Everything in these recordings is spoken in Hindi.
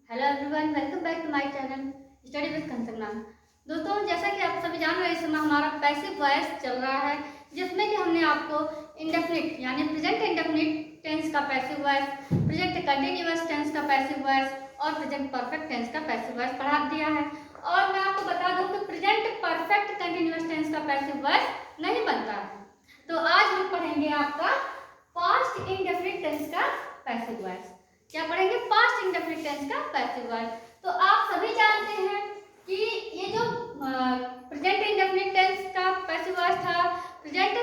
Hello everyone, welcome back to my channel study with Kanchan ma'am. दोस्तों, जैसा कि आप सभी जान रहे हैं, इस समय हमारा पैसिव वॉइस चल रहा है, जिसमें कि हमने आपको इंडेफिनिट यानी प्रेजेंट इंडेफिनिट टेंस का passive voice, present continuous tense का पैसिव वॉइस और प्रेजेंट परफेक्ट टेंस का पैसिव वॉइस पढ़ा दिया है। और मैं आपको बता दूं कि प्रेजेंट परफेक्ट कंटिन्यूअस टेंस का पैसिव वॉइस नहीं बनता है। तो आज हम पढ़ेंगे आपका पास्ट इंडेफिनिट टेंस का पैसिव वॉइस। क्या पढ़ेंगे? पास्ट इंडेफिनिट टेंस का पैसिव वॉइस। तो आप सभी जानते हैं कि ये जो प्रेजेंट इंडेफिनिट टेंस का पैसिव वॉइस था, प्रेजेंट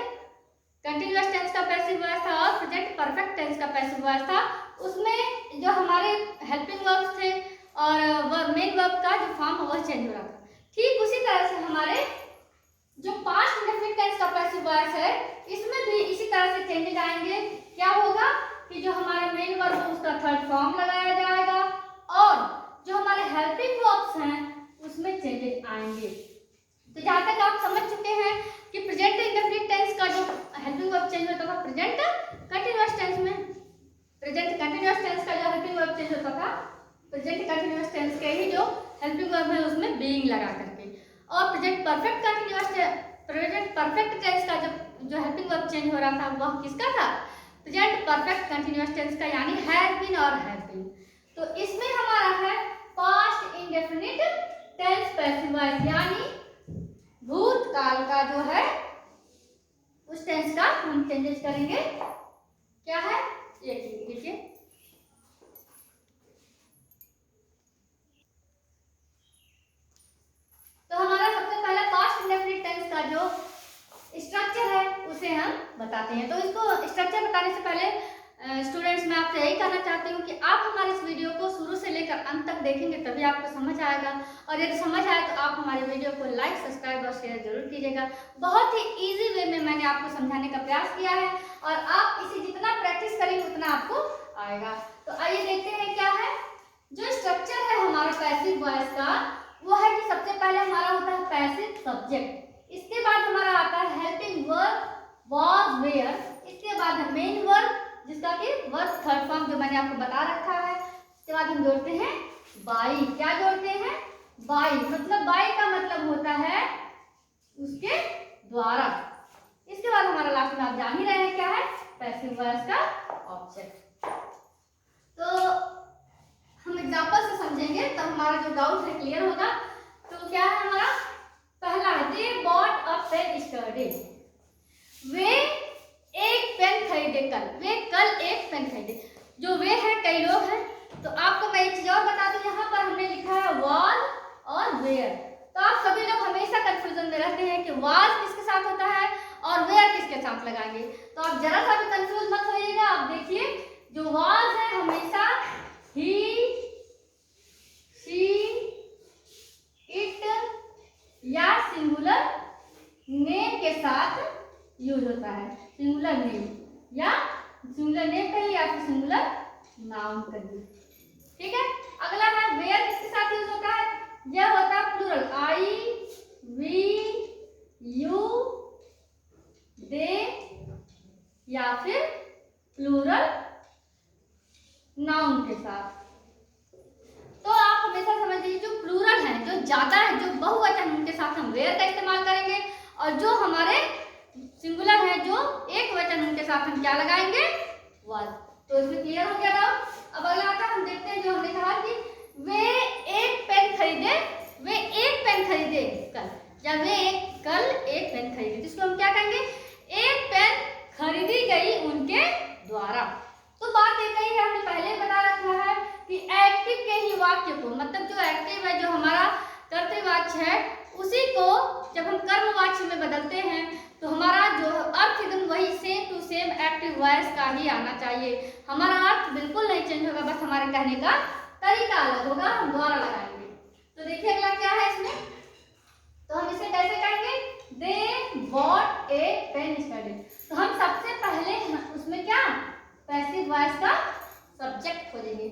कंटीन्यूअस टेंस का पैसिव वॉइस था और प्रेजेंट परफेक्ट टेंस का पैसिव वॉइस था, उसमें जो हमारे हेल्पिंग वर्ब्स थे और मेन वर्ब का जो फॉर्म वो चेंज हो रहा था। ठीक उसी तरह से हमारे जो पास्ट इंडेफिनिट टेंस का पैसिव वॉइस है, इसमें भी इसी तरह से चेंजेस आएंगे। क्या होगा कि जो हमारा मेन वर्ब है उसका थर्ड फॉर्म लगाया जाएगा और जो हमारे हेल्पिंग वर्ब्स हैं उसमें चेंजेस आएंगे। तो जहां तक आप समझ चुके हैं कि प्रेजेंट इंडेफिनिट टेंस का जो हेल्पिंग वर्ब चेंज होता था प्रेजेंट कंटीन्यूअस टेंस में, प्रेजेंट कंटीन्यूअस टेंस का जो हेल्पिंग वर्ब चेंज होता था प्रेजेंट कंटीन्यूअस टेंस के ही जो हेल्पिंग वर्ब है उसमें बीइंग लगा करके, और प्रेजेंट परफेक्ट टेंस का जो हेल्पिंग वर्ब चेंज हो रहा था वह किसका था? प्रेजेंट परफेक्ट कंटीन्यूअस टेंस का, यानी हैव बीन और हैव बीन। तो इसमें हमारा है past indefinite tense passive voice, यानी भूतकाल का जो है उस टेंस का हम चेंजेस करेंगे। क्या है ये देखिए, तो हमारा सबसे पहला पास्ट इंडेफिनिट टेंस का जो स्ट्रक्चर है उसे हम बताते हैं। तो इसको स्ट्रक्चर बताने से पहले स्टूडेंट्स, मैं आपसे यही कहना चाहती हूँ कि आप हमारे इस वीडियो को शुरू से लेकर अंत तक देखेंगे तभी आपको समझ आएगा, और यदि समझ आए तो आप हमारे वीडियो को लाइक, सब्सक्राइब और शेयर जरूर कीजिएगा। बहुत ही इजी वे में मैंने आपको समझाने का प्रयास किया है और आप इसे जितना प्रैक्टिस करेंगे उतना आपको आएगा। तो आइए देखते हैं क्या है जो स्ट्रक्चर है हमारा पैसिव वॉइस का। वो है कि सबसे पहले हमारा होता है पैसिव सब्जेक्ट, इसके बाद हमारा आता है हेल्पिंग वर्ब वाज वेयर, इसके बाद है मेन वर्ब जिसका कि वर्ब थर्ड फॉर्म जो मैंने आपको बता रखा है, इसके बाद हम जोड़ते हैं बाई। क्या जोड़ते हैं? बाई। मतलब बाई का मतलब होता है उसके द्वारा। इसके बाद हमारा लास्ट में आप जान ही रहे हैं क्या है? पैसिव वॉइस का ऑब्जेक्ट। तो हम एग्जांपल से समझेंगे तब हमारा जो डाउट है क्लियर होगा। तो क्या है हमारा पहला है they bought a pen yesterday, वे एक पेन खरीदे कल, वे कल एक पेन खरीदे। जो वे है कई लोग हैं, तो आपको मैं एक चीज और बता दूं, यहाँ पर हमने लिखा है वाज और वेयर। तो आप सभी लोग हमेशा कंफ्यूजन में रहते हैं कि वाज किसके साथ होता है और वेयर किसके साथ लगाएंगे। तो आप जरा सा भी कंफ्यूज मत होइएगा। आप देखिए जो वाज है हमेशा ही, शी, इट या सिंगुलर नेम के साथ यूज होता है। सिंगुलर नेम या सिंगुलर नेम कहिए या फिर सिंगुलर नाउन कहिए, ठीक है। अगला है वेयर, किसके साथ यूज होता है? यह होता है प्लूरल, आई, वी, यू, दे या फिर प्लूरल नाउन के साथ। तो आप हमेशा समझ लीजिए जो प्लूरल है, जो ज्यादा है, जो बहुवचन, उनके साथ हम वेयर का इस्तेमाल करेंगे, और जो हमारे सिंगुलर है, जो एक वचन, उनके साथ हम क्या लगाएंगे? वाज। तो इसमें क्लियर हो गया डाउट। अब अगला आता है, हम देखते हैं जो हमने कहा कि वे एक पेन खरीदे, वे एक पेन खरीदे कल, या वे कल एक पेन खरीदे, जिसको हम क्या कहेंगे? एक पेन खरीदी गई उनके द्वारा। तो बात एक ही है, हमने पहले बता रखा है कि एक्टिव के ही वाक्य को, मतलब जो एक्टिव है, जो हमारा कर्तव्यवाच्य है, उसी को जब हम कर्मवाच्य में बदलते हैं तो हमारा जो अर्थ एकदम वही same to same active voice का ही आना चाहिए। हमारा अर्थ बिल्कुल नहीं चेंज होगा, बस हमारे कहने का तरीका अलग होगा, हम द्वारा लगाएंगे। तो देखिए अगला क्या है इसमें, तो हम इसे कैसे कहेंगे? They bought a pen yesterday. तो हम सबसे पहले उसमें क्या पैसिव वॉइस का सब्जेक्ट खोजेंगे।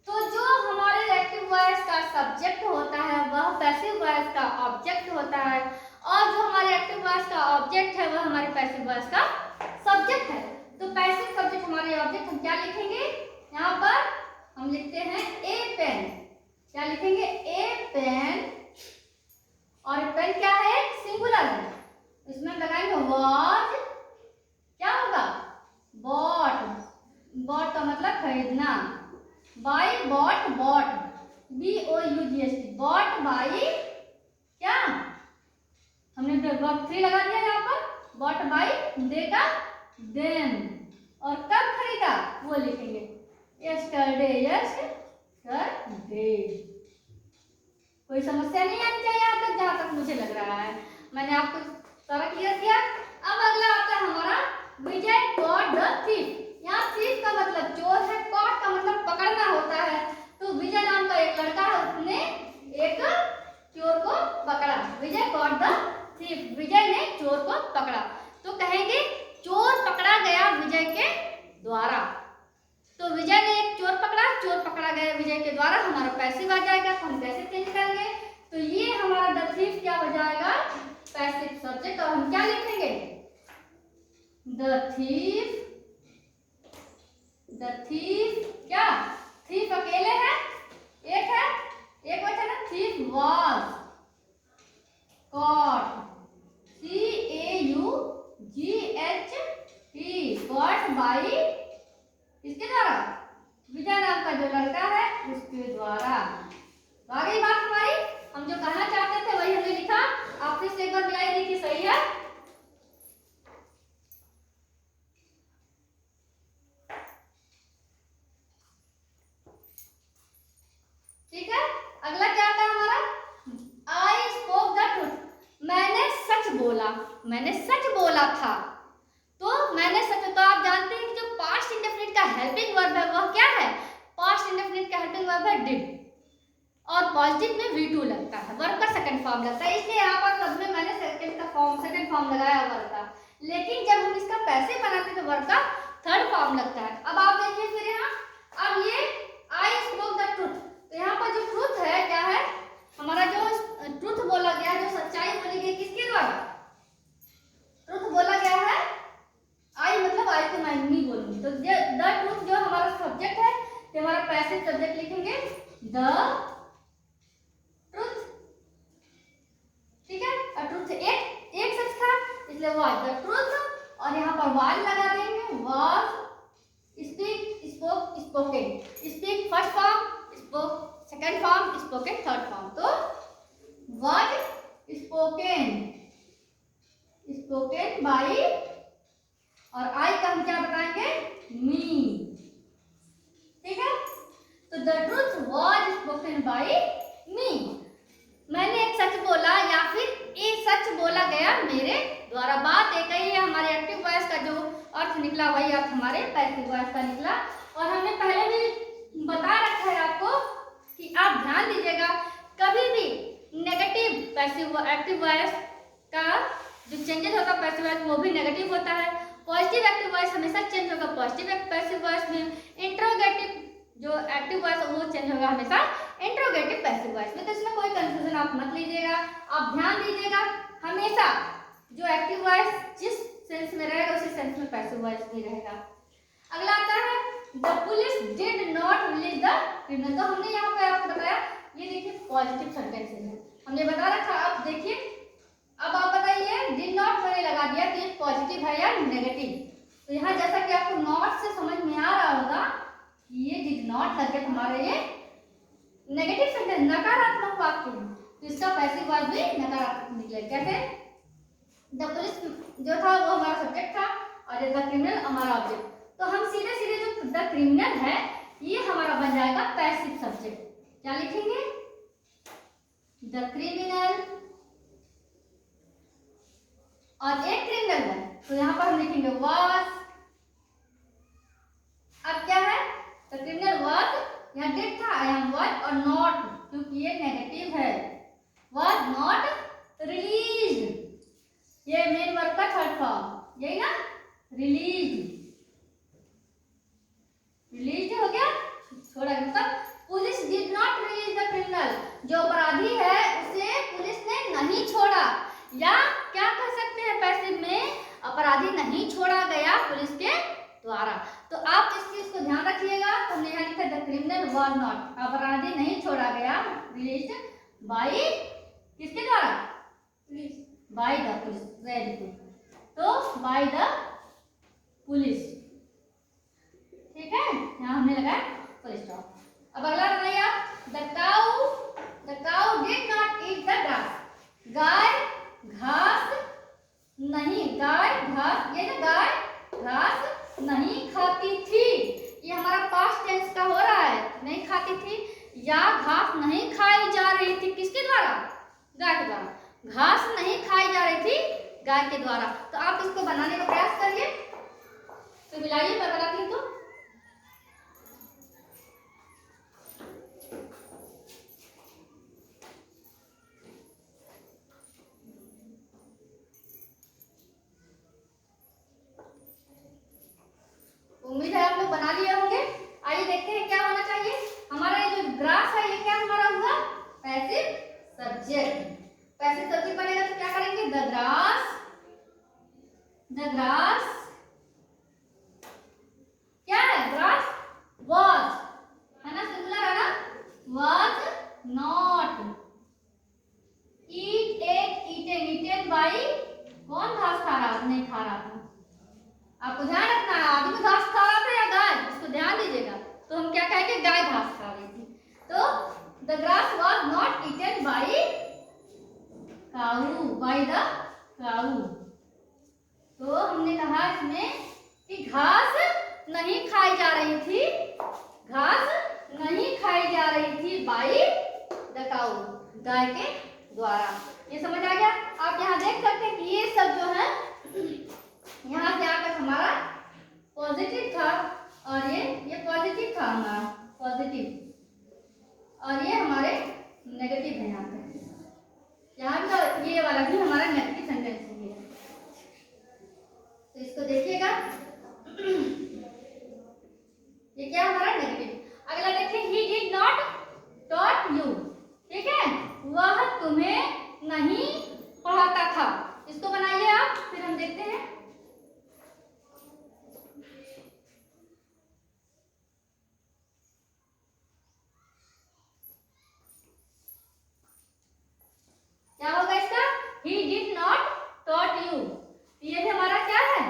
तो जो हमारे एक्टिव वॉइस का सब्जेक्ट होता है वह पैसिव वॉइस का ऑब्जेक्ट होता है, और जो हमारे एक्टिव वॉइस का ऑब्जेक्ट है वह हमारे पैसिव वॉइस का सब्जेक्ट है। तो पैसिव सब्जेक्ट हमारे ऑब्जेक्ट हम क्या लिखेंगे? यहाँ पर हम लिखते हैं ए पेन, क्या लिखेंगे? ए पेन, और पेन क्या है? सिंगुलर है, इसमें लगाएंगे वॉज, क्या होगा? बॉट, बॉट का मतलब खरीदना, buy bought, bought BOUGHT, bought buy, क्या हमने वर्ब 3 लगा दिया यहाँ पर, बॉट बाई देगा देम, और कब खरीदा वो लिखेंगे यस्टरडे, यस्टरडे। कोई समस्या नहीं आनी चाहिए यहाँ तक, जहाँ तक मुझे लग रहा है मैंने आपको सारा क्लियर किया। अब अगला आता है हमारा विजय कॉट द थीफ। यहाँ थीफ का मतलब चोर है, कॉट का मतलब पकड़ना होता है। तो विजय नाम का एक लड़का है, उसने एक चोर को पकड़ा। विजय कॉट द थीफ, विजय ने चोर को पकड़ा। तो कहेंगे चोर पकड़ा गया विजय के द्वारा। तो विजय ने एक चोर पकड़ा, चोर पकड़ा गया विजय के द्वारा, हमारा पैसिव आ जाएगा। तो हम कैसे चेंज करेंगे? तो ये हमारा द थीफ क्या हो जाएगा? Passive subject. और हम क्या लिखेंगे? द थीफ, द थीफ क्या? थीफ अकेले है, एक है, एक वचन है, thief was cot, CAUGHT, caught by, किसके द्वारा? विजय नाम का जो लड़का है उसके द्वारा। तो आ गई बात हमारी, हम जो कहना चाहते थे वही हमने लिखा। आप फिर से एक बार मिलाई देखिए, सही है? ठीक है। अगला क्या आता है हमारा? आई स्पोक द ट्रूथ, मैंने सच बोला, मैंने सच बोला था। तो मैंने सच, तो आप जानते हैं कि जो पास्ट इंडेफिनिट का हेल्पिंग वर्ब है वह क्या है? पास्ट इंडेफिनिट का हेल्पिंग वर्ब है डिड, और पॉजिटिव में V2 लगता है, वर्ब का सेकंड फॉर्म लगता है। इसलिए यहाँ पर सब में मैंने सेकंड फॉर्म लगाया वर्ब का। लेकिन जब हम इसका पैसिव बनाते हैं तो वर्ब का थर्ड फॉर्म लगता है। अब आप देखिए फिर यहाँ, अब ये आई स्पोक द ट्रूथ, तो यहाँ पर जो ट्रूथ है क्या है? हमारा जो ट्रूथ बोला गया, जो सच्चाई बोली गई, किसके द्वारा ट्रूथ बोला गया है? आई मतलब आई को मैं नहीं बोलूंगी। तो द ट्रूथ जो हमारा सब्जेक्ट है, तो हमारा पैसिव सब्जेक्ट लिखेंगे द ट्रूथ। ठीक है, और ट्रूथ एक सच था, इसलिए वाज द ट्रूथ, और यहाँ पर वाज लगा देंगे, was speak, spoke, spoken, speak first form, spoke second form, spoken third form. तो वाज स्पोकन, स्पोकन बाई, और आई का हम क्या बताएंगे? मी। ठीक है, तो the truth was spoken by me, मैंने एक सच बोला या फिर एक सच बोला गया मेरे द्वारा। बात एक ही है, हमारे एक्टिव वॉइस का जो अर्थ निकला वही अर्थ हमारे पैसिव वॉइस का निकला। और हमने पहले भी बता रखा है आपको कि आप ध्यान दीजिएगा, कभी भी नेगेटिव पैसिव एक्टिव वॉइस का जो चेंजेस होता है पैसिव वॉइस वो भी नेगेटिव होता है। पॉजिटिव एक्टिव वॉइस हमेशा चेंज होगा पॉजिटिव पैसिव वॉइस में। इंट्रोगेटिव जो एक्टिव वॉइस वो चेंज होगा हमेशा इंट्रोगेटिव पैसिव वॉइस में। तो इसमें कोई कंफ्यूजन आप मत लीजिएगा, आप ध्यान दीजिएगा, हमेशा जो एक्टिव वॉइस जिस सेंस में रहेगा उसी सेंस में पैसिव वॉइस भी रहेगा। अगला आता है the police did not release the criminal. तो हमने यहाँ पे आपको बताया, ये देखिए पॉजिटिव सेंटेंसेस है, हमने बता रखा। अब देखिए, अब आप बताइए डिड नॉट मैंने लगा दिया तो ये पॉजिटिव है या नेगेटिव। तो यहाँ जैसा कि आपको नॉट से समझ में आ रहा होगा, ये डिड नॉट करके हमारे ये नेगेटिव सेंटेंस, नकारात्मक वाक्य है, तो इसका पैसिव वॉइस भी नकारात्मक निकले। कैसे? द पुलिस जो था वो हमारा सब्जेक्ट था और द क्रिमिनल हमारा ऑब्जेक्ट। तो हम सीधे सीधे जो द क्रिमिनल है ये हमारा बन जाएगा पैसिव सब्जेक्ट। क्या लिखेंगे? द क्रिमिनल, और एक क्रिमिनल है तो यहाँ पर हम लिखेंगे वाज। अब क्या है? द क्रिमिनल वाज, यहाँ डिड था, आई एम वाज, और नॉट क्योंकि ये नेगेटिव है, वाज नॉट रिलीज्ड, ये मेन वर्ब का थर्ड फॉर्म, यही ना, रिलीज, रिलीज हो गया, छोड़ा। मतलब police did not release the criminal, जो अपराधी है उसे पुलिस ने नहीं छोड़ा, या क्या कह सकते हैं पैसिव में, अपराधी नहीं छोड़ा गया पुलिस के द्वारा। तो आप इस चीज को ध्यान रखिएगा। तो हमने यहाँ लिखा द क्रिमिनल वाज नॉट, अपराधी नहीं छोड़ा गया, रिलीज्ड बाय किसके द्वारा? By the police. Very good. तो बाय द पुलिस, ठीक है, यहाँ हमने लगाया फुल स्टॉप। अब अगला बनाइए आप। The cow did not eat the grass, गाय घास नहीं, गाय घास, ये ना गाय घास नहीं खाती थी, ये हमारा पास्ट टेंस का हो रहा है, नहीं खाती थी या घास नहीं खाई जा रही थी, किसके द्वारा? गाय के द्वारा। घास नहीं खाई जा रही थी गाय के द्वारा। तो आप इसको बनाने का प्रयास करिए, तो मिलाइए, मैं बनाती हूँ। तो उम्मीद है आप लोग बना लिए होंगे। आइए देखते हैं क्या होना चाहिए। हमारा ये जो ग्रास है, ये क्या हमारा हुआ? Passive subject. पैसिव सब्जेक्ट बनेगा तो क्या करेंगे? द ग्रास क्या है? ग्रास वाज, है ना, सिंगुलर है ना, वाज नॉट ईटेन बाय, कौन घास खा रहा था? नहीं खा रहा था। आपको ध्यान रखना है, आदमी घास खा रहा था या गाय, इसको ध्यान दीजिएगा। तो हम क्या कहेंगे? गाय घास खा रही थी। तो the grass was not eaten by cow, by the cow. तो हमने कहा इसमें कि घास नहीं खाई जा रही थी, घास नहीं खाई जा रही थी बाय द काऊ, गाय के द्वारा। ये समझ आ गया? आप यहाँ देख सकते हैं कि ये सब जो है यहाँ से आकर हमारा पॉजिटिव था, और ये पॉजिटिव था हमारा, पॉजिटिव, और ये हमारे नेगेटिव है। यहाँ पे यहाँ का ये वाला भी हमारा नेगेटिव सेंटेंस है। तो इसको देखिएगा, ये क्या हमारा नेगेटिव। अगला देखिए, he did not taught you, ठीक है, वह तुम्हें नहीं पढ़ाता था। इसको बनाइए आप, फिर हम देखते हैं। क्या होगा इसका? He did not taught you, ये भी हमारा क्या है?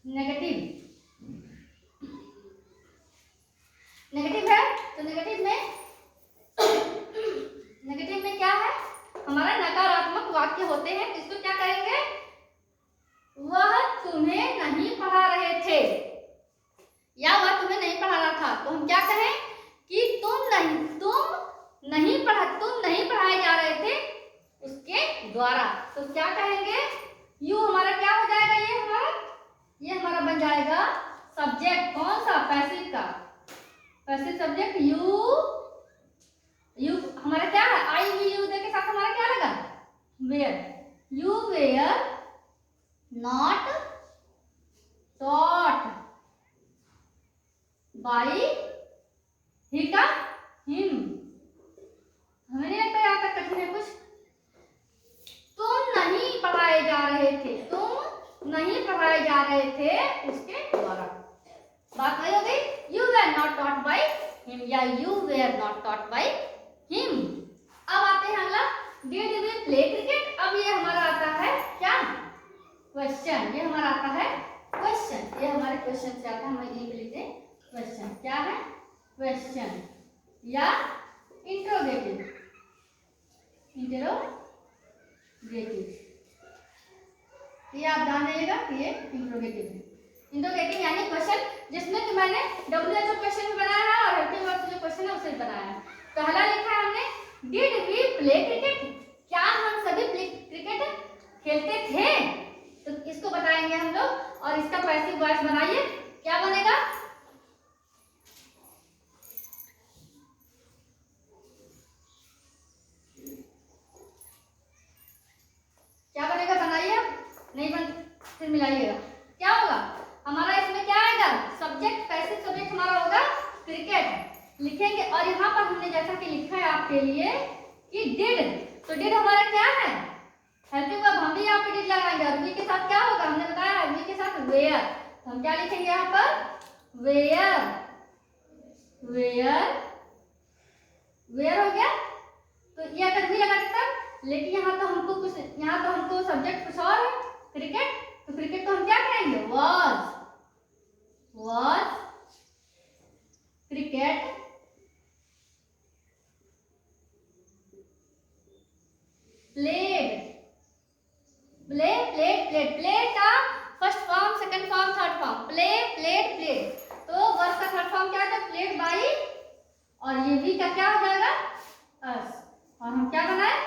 नेगेटिव। नेगेटिव है, तो नेगेटिव में क्या है? हमारा नकारात्मक वाक्य होते हैं। इसको क्या करेंगे? वह तुम्हें नहीं पढ़ा रहे थे या वह तुम्हें नहीं पढ़ा रहा था, तो हम क्या कहें कि तुम नहीं पढ़ाए जा रहे थे उसके द्वारा। तो क्या कहेंगे? यू हमारा क्या हो जाएगा? ये हमारा बन जाएगा सब्जेक्ट। कौन सा? पैसिव का। पैसिव सब्जेक्ट यू हमारा क्या है? आई वी यू के साथ हमारा क्या लगा? Were. You were not taught by he का हिम। हमें नहीं लगता यहाँ तक कठिन है कुछ। तुम नहीं पढ़ाए जा रहे थे, तुम नहीं पढ़ाए जा रहे थे उसके द्वारा। बात वही हो गई, you were not taught by him या you were not taught by him. अब आते हैं अगला, डिड वी प्ले क्रिकेट। अब ये हमारा आता है क्या? क्वेश्चन। ये हमारा आता है क्वेश्चन, ये हमारे क्वेश्चन से आता है। हम ये लिखते हैं क्वेश्चन। क्या है? क्वेश्चन या इंट्रोगेटिव। ये आप जान लीजिएगा कि ये इंट्रोगेटिव है। इंट्रोगेटिव यानी क्वेश्चन, जिसमें कि मैंने WHO क्वेश्चन भी बनाया है और हेल्पिंग वर्ब जो क्वेश्चन है उसे बनाया है। पहला लिखा है हमने, डिड वी प्ले क्रिकेट, क्या हम सभी क्रिकेट खेलते थे? तो इसको बताएंगे हम लोग, और इसका पैसिव वॉइस बनाइए। क्या बनेगा? क्या बनेगा? बनाइए। नहीं बन, फिर मिलाइएगा। क्या होगा हमारा? इसमें क्या आएगा? सब्जेक्ट, पैसिव सब्जेक्ट हमारा होगा क्रिकेट लिखेंगे। और यहाँ पर हमने जैसा कि लिखा है आपके लिए कि डिड, तो डिड हमारा क्या है? Helping verb. हम भी यहाँ पे डिड लगाएंगे। और वी के साथ क्या होगा? हमने बताया वी के साथ वेयर। तो हम क्या लिखेंगे यहाँ पर वेयर, वेयर, वेयर हो गया। तो ये अगर भी लगा देता, लेकिन यहाँ तो हमको कुछ, यहाँ तो हमको सब्जेक्ट कुछ और है, क्रिकेट। तो क्रिकेट को हम क्या कहेंगे was, was cricket played, play played played, play का first form, second form, third form, play played played. तो वर्ब का थर्ड फॉर्म क्या है, प्लेड बाई, और ये भी का क्या हो जाएगा अस। और हम क्या बनाए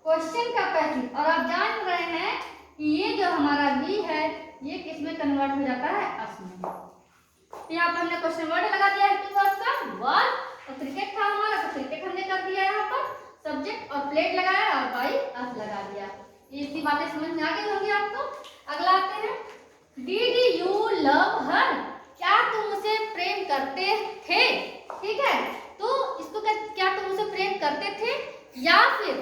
क्वेश्चन का पैसिव। और आप जान रहे हैं कि ये जो हमारा भी है ये किस में कन्वर्ट हो जाता है अस में। तो यहाँ पर हमने क्वेश्चन वर्ड लगा दिया है वर्ड का वॉज, और क्रिकेट था हमारा तो क्रिकेट हमने कर दिया यहाँ पर सब्जेक्ट, और प्लेट लगाया और बाई अस लगा दिया। ये इतनी बातें समझ में आ गई होंगी आपको। अगला आते हैं, डिड यू लव हर, क्या तुम उसे प्रेम करते थे। ठीक है, तो इसको क्या तुम उसे प्रेम करते थे, या फिर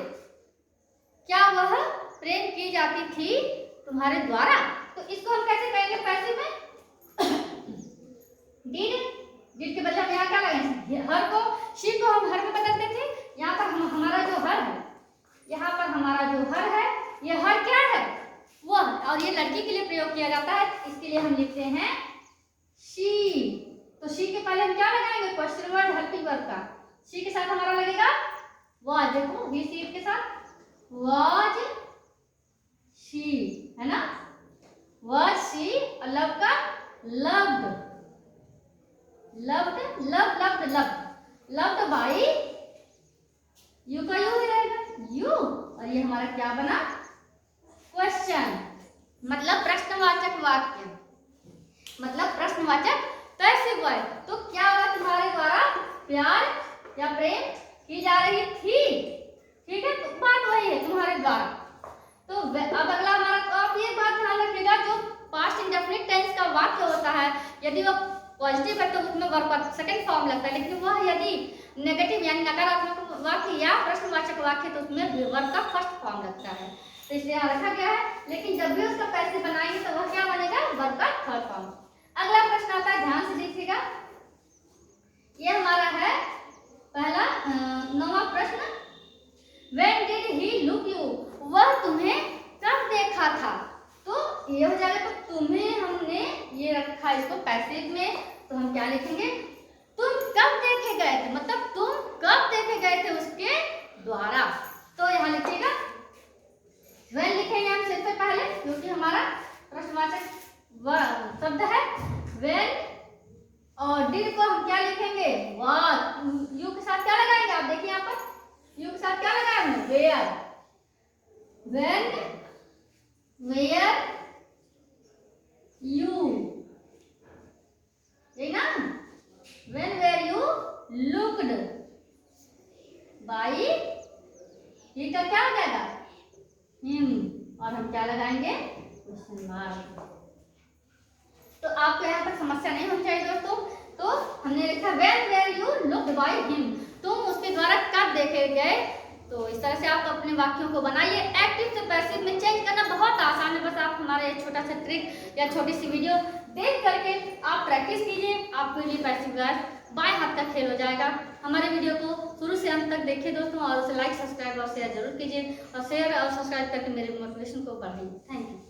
क्या वह प्रेम की जाती थी तुम्हारे द्वारा। तो इसको हम कैसे कहेंगे पैसिव में डिड, डिड के बदले हम यहाँ क्या लगाएंगे हर को, शी को हम हर में बदलते थे। यहाँ पर हमारा जो हर है, यहाँ पर हमारा जो हर है ये हर क्या है वह, और ये लड़की के लिए प्रयोग किया जाता है, इसके लिए हम लिखते हैं शी। तो शी के पहले हम क्या लगाएंगे क्वेश्चन वर्ड हेल्पिंग वर्ब का, शी के साथ हमारा लगेगा वाज, देखो वी सी के साथ वाज शी, है ना, वाज शी, और लव का loved, loved love loved love, loved by, you का यू ही रहेगा यू, और ये हमारा क्या बना क्वेश्चन, मतलब प्रश्नवाचक वाक्य, मतलब प्रश्नवाचक पैसिव वर्ड। तो क्या हुआ तुम्हारे द्वारा प्यार या प्रेम की जा रही थी। ठीक है, तो बात वही है तुम्हारे द्वारा। तो अब अगला हमारा, तो आप ये बात ध्यान रखिएगा जो पास्ट इंडेफिनिट टेंस का वाक्य होता है, यदि वह पॉजिटिव है तो उसमें वर्ब का सेकंड फॉर्म लगता है, लेकिन वह यदि नेगेटिव यानी नकारात्मक वाक्य या प्रश्नवाचक वाक्य तो उसमें वर्ब का फर्स्ट फॉर्म लगता है। तो इसलिए यहाँ रखा गया है, लेकिन जब भी उसका पैसिव बनाएंगे तो वह क्या बनेगा वर्ब का थर्ड फॉर्म। अगला प्रश्न आता है, ध्यान से देखिएगा, ये हमारा है पहला 9वां प्रश्न, When did he look you, वह तुम्हें कब देखा था। तो ये हो जाएगा, तो तुम्हें हमने ये रखा इसको पैसिव में, तो हम क्या लिखेंगे तुम कब देखे गए थे, मतलब तुम कब देखे गए थे उसके द्वारा। तो यहाँ लिखिएगा when लिखेंगे हम सबसे पहले, क्योंकि हमारा प्रश्नवाचक शब्द है when, और did को हम क्या लिखेंगे was, यू के साथ क्या लगाएंगे आप देखिए यहाँ पर यू के साथ क्या लगाया हमने where, when where you, यही ना, when were you looked by, ये का क्या हो जाएगा him, और हम क्या लगाएंगे क्वेश्चन मार्क। तो आपको यहाँ पर समस्या नहीं होनी चाहिए दोस्तों। तो हमने लिखा when were you looked by him, तुम उसके द्वारा कब देखे गए। तो इस तरह से आप अपने वाक्यों को बनाइए। एक्टिव से पैसिव में चेंज करना बहुत आसान है, बस आप हमारा एक छोटा सा ट्रिक या छोटी सी वीडियो देख करके आप प्रैक्टिस कीजिए, आपके लिए पैसिव वर्ब बाएं हाथ का खेल हो जाएगा। हमारे वीडियो को शुरू से अंत तक देखिए दोस्तों, और उसे लाइक सब्सक्राइब और शेयर जरूर कीजिए, और शेयर और सब्सक्राइब करके मेरे मोटिवेशन को बढ़ाइए। Thank you.